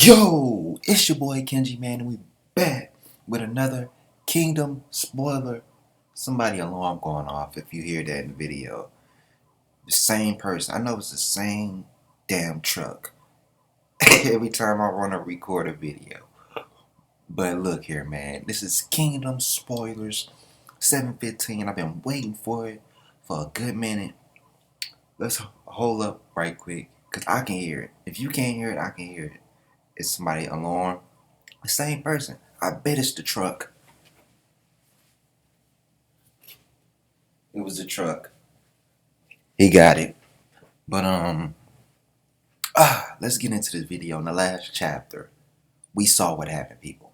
Yo, it's your boy Kenji, man, and we back with another Kingdom spoiler. Somebody alarm going off if you hear that in the video. The same person. I know it's the same damn truck every time I want to record a video. But look here, man. This is Kingdom spoilers 7:15. I've been waiting for it for a good minute. Let's hold up right quick because I can hear it. If you can't hear it, I can hear it. It's somebody alarm. The same person. I bet it's the truck. It was the truck. He got it. But let's get into this video. In the last chapter, we saw what happened, people.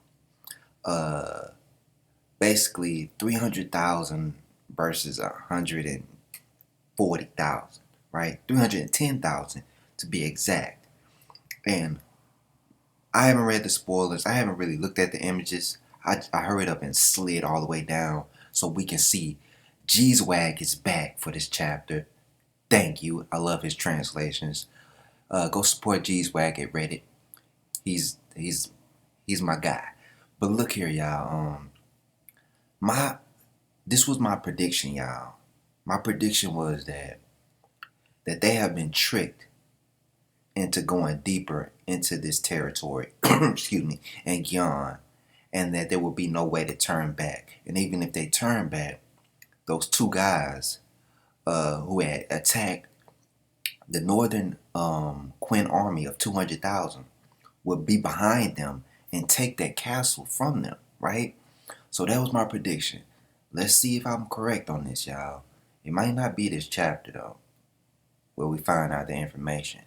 Basically 300,000 versus 140,000, right? 310,000 to be exact. And I haven't read the spoilers. I haven't really looked at the images. I hurried up and slid all the way down so we can see G-Swag is back for this chapter. Thank you. I love his translations. Go support G-Swag at Reddit. He's my guy. But look here, y'all. This was my prediction, y'all. My prediction was that they have been tricked into going deeper into this territory, excuse me, and Gian, and that there will be no way to turn back. And even if they turn back, those two guys who had attacked the northern Quinn army of 200,000 would be behind them and take that castle from them, right? So that was my prediction. Let's see if I'm correct on this, y'all. It might not be this chapter, though, where we find out the information.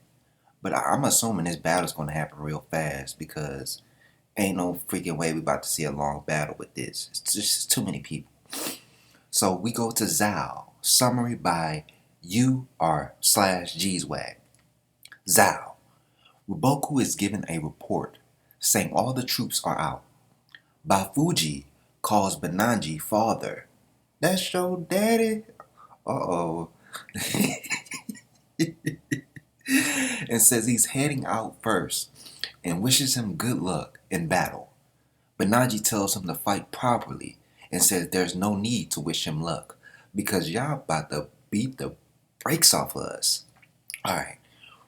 But I'm assuming this battle's going to happen real fast because ain't no freaking way we about to see a long battle with this. It's just too many people. So we go to Zao. Summary by UR/Gswag. Zao. Riboku is given a report saying all the troops are out. Bafuji calls Bananji father. That's your daddy? Uh-oh. And says he's heading out first and wishes him good luck in battle. Bananji tells him to fight properly and says there's no need to wish him luck because y'all about to beat the brakes off of us. Alright.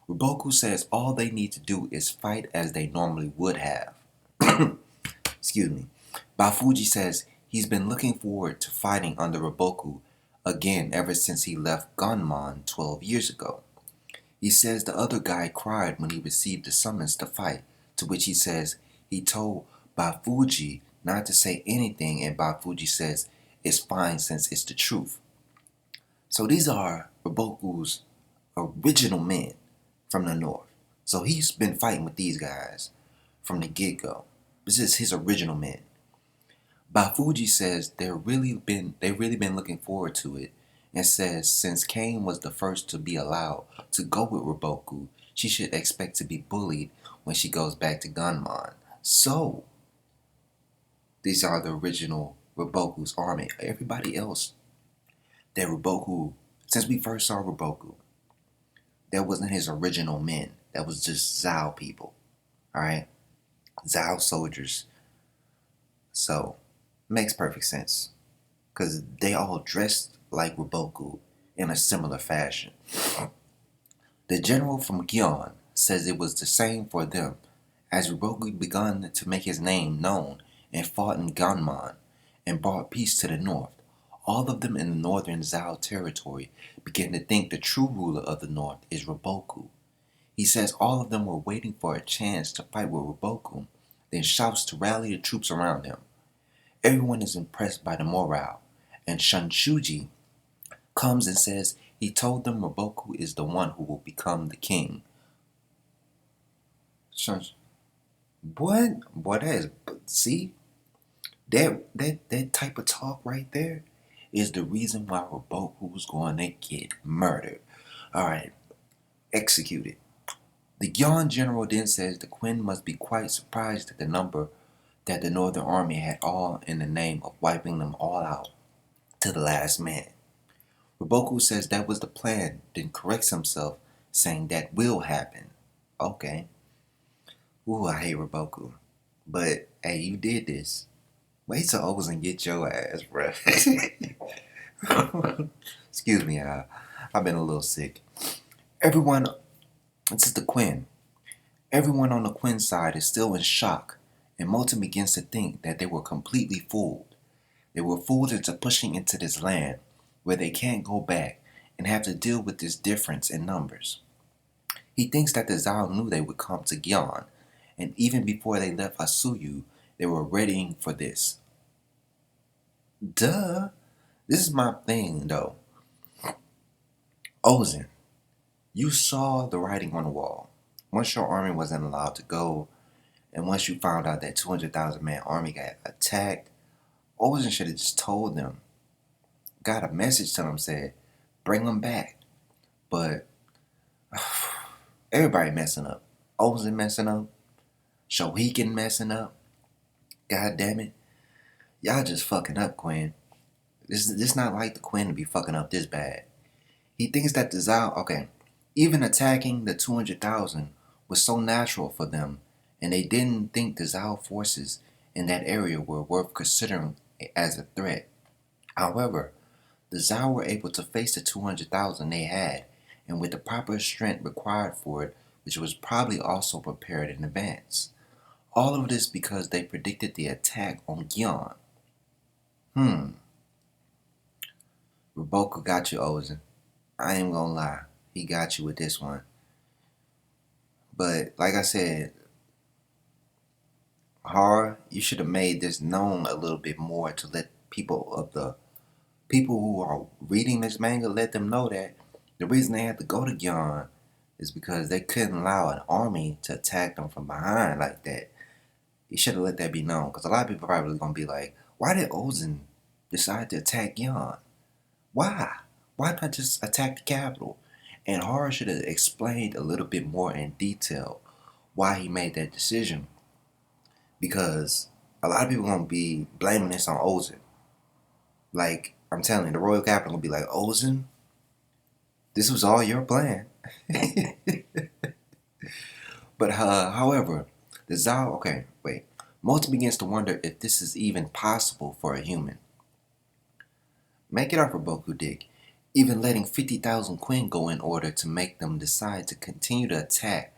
Riboku says all they need to do is fight as they normally would have. Excuse me. Bafuji says he's been looking forward to fighting under Riboku again ever since he left Gunman 12 years ago. He says the other guy cried when he received the summons to fight, to which he says he told Bafuji not to say anything, and Bafuji says it's fine since it's the truth. So these are Riboku's original men from the north. So he's been fighting with these guys from the get-go. This is his original men. Bafuji says they've really been looking forward to it, and says since Kane was the first to be allowed to go with Riboku, she should expect to be bullied when she goes back to Gunman. So these are the original Riboku's army. Everybody else that Riboku, since we first saw Riboku, that wasn't his original men. That was just Zao people. Alright? Zao soldiers. So, makes perfect sense. Because they all dressed like Riboku in a similar fashion. The general from Gian says it was the same for them, as Riboku begun to make his name known and fought in Gunman and brought peace to the north. All of them in the northern Zao territory began to think the true ruler of the north is Riboku. He says all of them were waiting for a chance to fight with Riboku, then shouts to rally the troops around him. Everyone is impressed by the morale, and Shunshuji comes and says he told them Riboku is the one who will become the king. What? Boy, that is, see? That type of talk right there is the reason why Riboku was going to get murdered. Alright, executed. The Gian general then says the Queen must be quite surprised at the number that the Northern Army had, all in the name of wiping them all out to the last man. Riboku says that was the plan, then corrects himself, saying that will happen. Okay. Ooh, I hate Riboku. But hey, you did this. Wait till Ozen get your ass, bruh. Excuse me, I've been a little sick. Everyone, this is the Quinn. Everyone on the Quinn side is still in shock, and Molten begins to think that they were completely fooled. They were fooled into pushing into this land where they can't go back and have to deal with this difference in numbers. He thinks that the Zao knew they would come to Gian, and even before they left Asuyu, they were readying for this. Duh! This is my thing, though. Ozen, you saw the writing on the wall. Once your army wasn't allowed to go, and once you found out that 200,000 man army got attacked, Ozen should have just told them. Got a message to them, said, bring them back. But everybody messing up. Ozen messing up. Shohiken messing up. God damn it. Y'all just fucking up, Quinn. This not like the Quinn to be fucking up this bad. He thinks that the Zao, okay, even attacking the 200,000 was so natural for them, and they didn't think the Zao forces in that area were worth considering as a threat. However, the Zao were able to face the 200,000 they had, and with the proper strength required for it, which was probably also prepared in advance. All of this because they predicted the attack on Gian. Riboku got you, Ozen. I ain't gonna lie. He got you with this one. But like I said, Horror, you should have made this known a little bit more to let people who are reading this manga, let them know that the reason they had to go to Gian is because they couldn't allow an army to attack them from behind like that. You should have let that be known, because a lot of people are probably gonna be like, why did Ozen decide to attack Gian? Why? Why not just attack the capital? And Horror should have explained a little bit more in detail why he made that decision. Because a lot of people gonna be blaming this on Ozen. Like, I'm telling you, the royal capital gonna be like, Ozen, this was all your plan. But however, the Zao, okay, wait. Most begins to wonder if this is even possible for a human. Make it up for Boku Dick. Even letting 50,000 Quinn go in order to make them decide to continue to attack.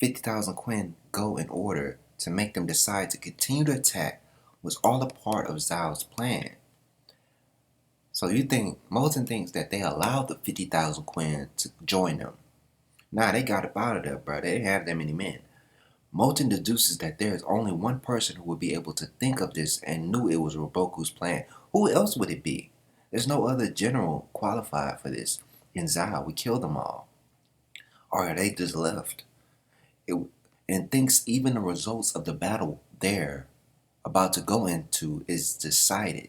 50,000 Quinn go in order to make them decide to continue to attack was all a part of Zao's plan. So you think, Molten thinks that they allowed the 50,000 Quinn to join them. Nah, they got up out of there, bro. They didn't have that many men. Molten deduces that there is only one person who would be able to think of this and knew it was Riboku's plan. Who else would it be? There's no other general qualified for this. In Zao, we killed them all. Or they just left. And thinks even the results of the battle they're about to go into is decided.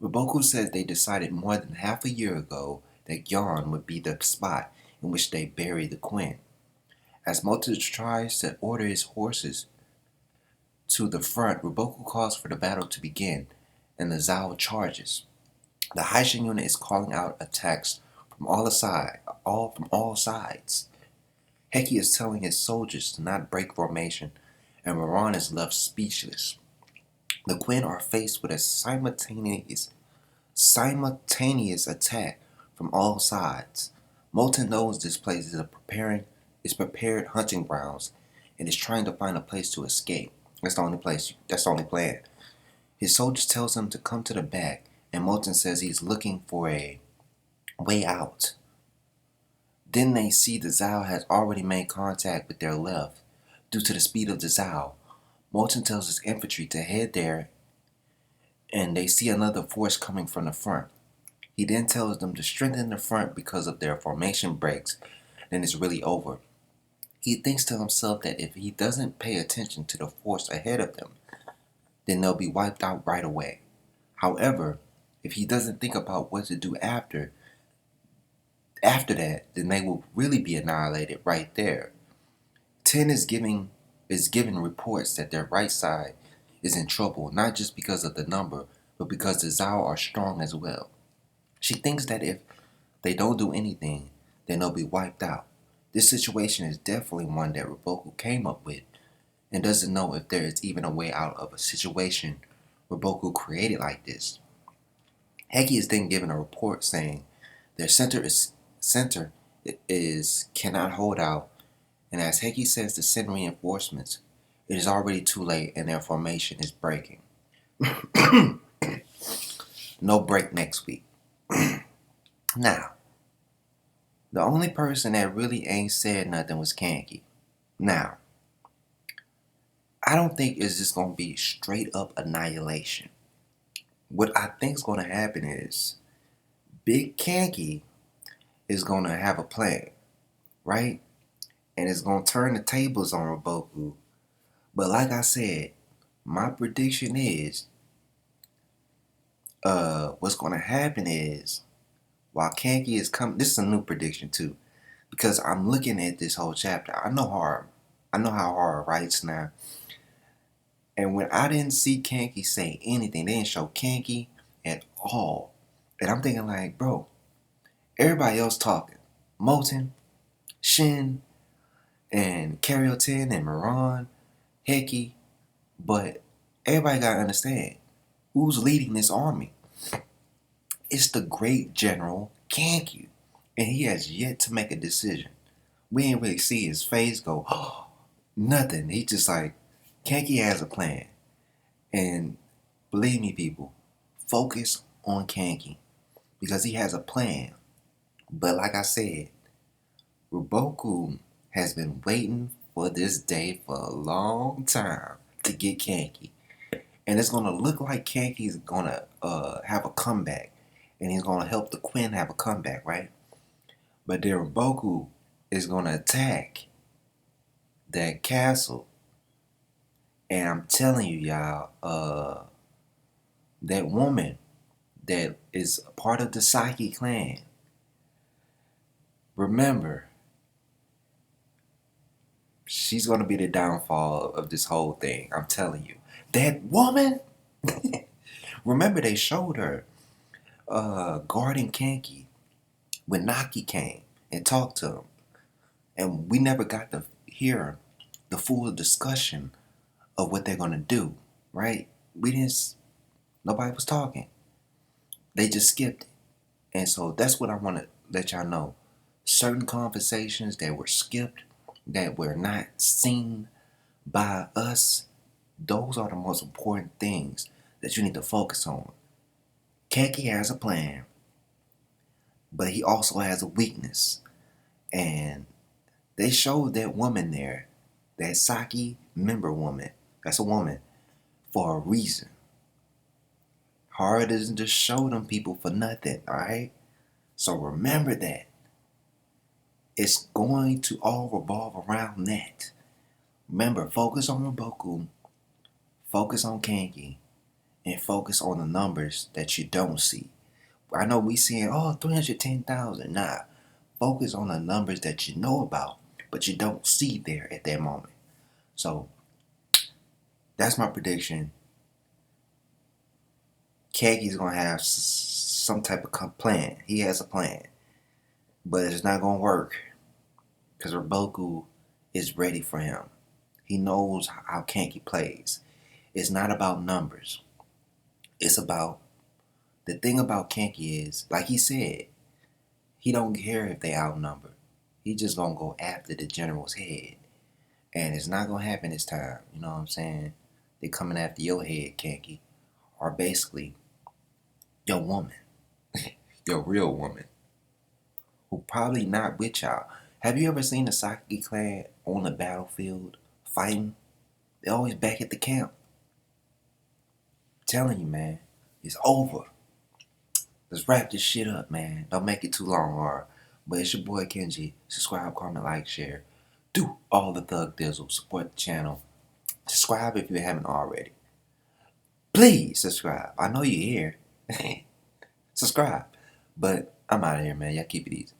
Riboku says they decided more than half a year ago that Gian would be the spot in which they bury the Quinn. As Moto tries to order his horses to the front, Riboku calls for the battle to begin, and the Zao charges. The Haishin unit is calling out attacks from all sides. Heki is telling his soldiers to not break formation, and Moran is left speechless. The Quinn are faced with a simultaneous attack from all sides. Molten knows this place is prepared hunting grounds and is trying to find a place to escape. That's the only plan. His soldiers tells him to come to the back, and Molten says he's looking for a way out. Then they see the Zao has already made contact with their left. Due to the speed of the Zao, Molten tells his infantry to head there, and they see another force coming from the front. He then tells them to strengthen the front because of their formation breaks, then it's really over. He thinks to himself that if he doesn't pay attention to the force ahead of them, then they'll be wiped out right away. However, if he doesn't think about what to do after that, then they will really be annihilated right there. 10 is given reports that their right side is in trouble, not just because of the number, but because the Zao are strong as well. She thinks that if they don't do anything, then they'll be wiped out. This situation is definitely one that Riboku came up with and doesn't know if there is even a way out of a situation Riboku created like this. Heki is then given a report saying their center is cannot hold out, and as Heki says to send reinforcements, it is already too late and their formation is breaking. No break next week. Now, the only person that really ain't said nothing was Kanki. Now, I don't think it's just going to be straight up annihilation. What I think is going to happen is Big Kanki is going to have a plan, right? And it's going to turn the tables on Riboku. But like I said, my prediction is what's going to happen is while Kanki is coming, this is a new prediction too, because I'm looking at this whole chapter. I know how horror writes now. And when I didn't see Kanki say anything, they didn't show Kanki at all. And I'm thinking like, bro, everybody else talking. Moten, Shin, and Karyoten, and Miran, Heki. But everybody gotta understand, who's leading this army? It's the great General Kanki. And he has yet to make a decision. We ain't really see his face go, oh, nothing. He just like, Kanki has a plan. And believe me, people, focus on Kanki because he has a plan. But like I said, Riboku has been waiting for this day for a long time to get Kanki. And it's going to look like Kanki's going to have a comeback. And he's going to help the Queen have a comeback, right? But then Riboku is going to attack that castle. And I'm telling you, y'all, that woman that is a part of the Saki clan, remember, she's going to be the downfall of this whole thing. I'm telling you. That woman, remember they showed her guarding Kanki when Naki came and talked to him. And we never got to hear the full discussion of what they're going to do, right? Nobody was talking. They just skipped it. And so that's what I want to let y'all know. Certain conversations that were skipped, that were not seen by us, those are the most important things that you need to focus on. Kanki has a plan, but he also has a weakness. And they showed that woman there, that Saki member woman, that's a woman, for a reason. Horror doesn't just show them people for nothing, alright? So remember that. It's going to all revolve around that. Remember, focus on Riboku, focus on Kanki, and focus on the numbers that you don't see. I know we seeing, 310,000. Nah, focus on the numbers that you know about, but you don't see there at that moment. So, that's my prediction. Kanki's going to have some type of plan. He has a plan. But it's not going to work because Riboku is ready for him. He knows how Kanki plays. It's not about numbers. It's about, the thing about Kanki is, like he said, he don't care if they outnumber. He just going to go after the general's head. And it's not going to happen this time. You know what I'm saying? They're coming after your head, Kanki. Or basically, your woman. Your real woman. Who probably not with y'all. Have you ever seen the Saki clan on the battlefield fighting? They're always back at the camp. I'm telling you, man, it's over. Let's wrap this shit up, man. Don't make it too long, or. But it's your boy Kenji. Subscribe, comment, like, share. Do all the thug dizzle. Support the channel. Subscribe if you haven't already. Please subscribe. I know you're here. Subscribe. But I'm out of here, man. Y'all keep it easy.